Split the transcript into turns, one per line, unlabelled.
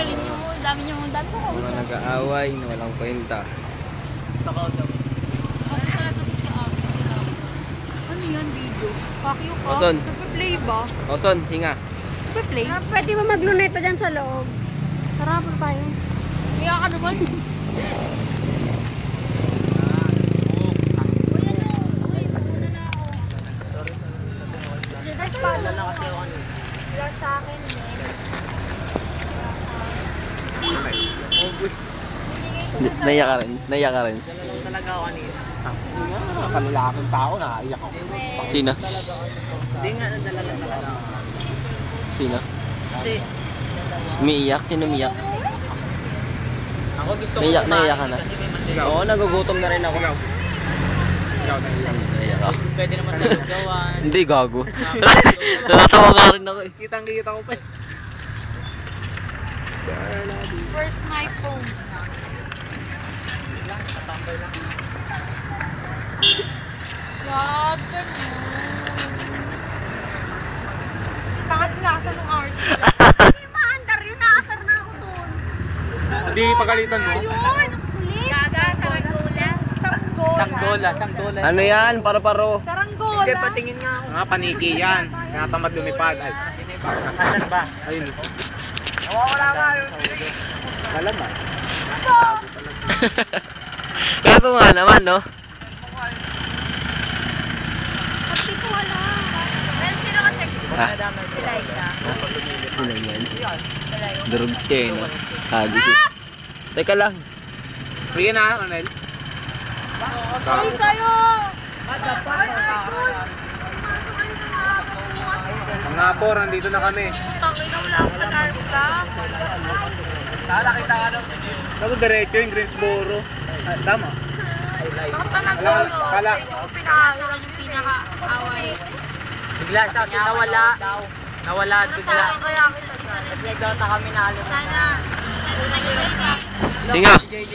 galing nyo. Dami ko.
Mga nag-aaway na walang kwenta.
Ako pala ito si Ate.
Ano yan, videos? Fuck you ka.
Oson.
Nagpa-play ba?
Oson, hinga.
Nagpa-play?
Pwede ba magluneta dyan sa loob? Tara, po tayo.
Kaya ka naman.
Naiyak ka rin. Naiyak ka rin.
Talaga ako kanina.
Kalalaking tao, nakaiyak ako.
Sino?
Hindi nga, nadala lang talaga ako.
Sino?
Kasi,
Umiiyak? Sino umiiyak?
ako gusto ko
Naiyak ka na? Oo, nagugutom na rin ako. Naiyak ako.
Pwede naman sa lugawan.
Hindi, gago. Natatawa ka rin ako eh.
Kitang-kita ko pa.
Where's my phone? Wag ka na. Bakit nasa nung hours?
Hindi maandar yun. Naasar na ako doon.
Hindi, pagalitan mo.
Ayun! Kulit!
Gaga, saranggola.
Sanggola.
Sanggola.
Ano yan? Paro-paro.
Saranggola.
Kasi patingin nga ako.
Mga paniki yan. Tinatamad lumipad. Ay,
Kasan ba?
ayun.
Wala nga yun.
Lalaman.
Gago nga naman, no?
Kasi ko wala.
Well, sino ka text?
Ha?
Si Laisha.
Sino yan? Durog siya eh, no? Hagis eh. Teka lang.
Bigyan na, Ronel.
Ay, sa'yo!
Mga por, nandito na kami.
Tangin na wala akong nag-arpa.
Bago diretso yung Greensboro. Ah, tama.
Bakit na nagsulo?
Kala.
Pinakasaran yung pinaka-away.
Bigla siya, nawala. Nawala, bigla.
Kaya kita isa rin.
Kasi nagdota kami na alis.
Sana nag-stay ka.
Hinga!
Si JJ.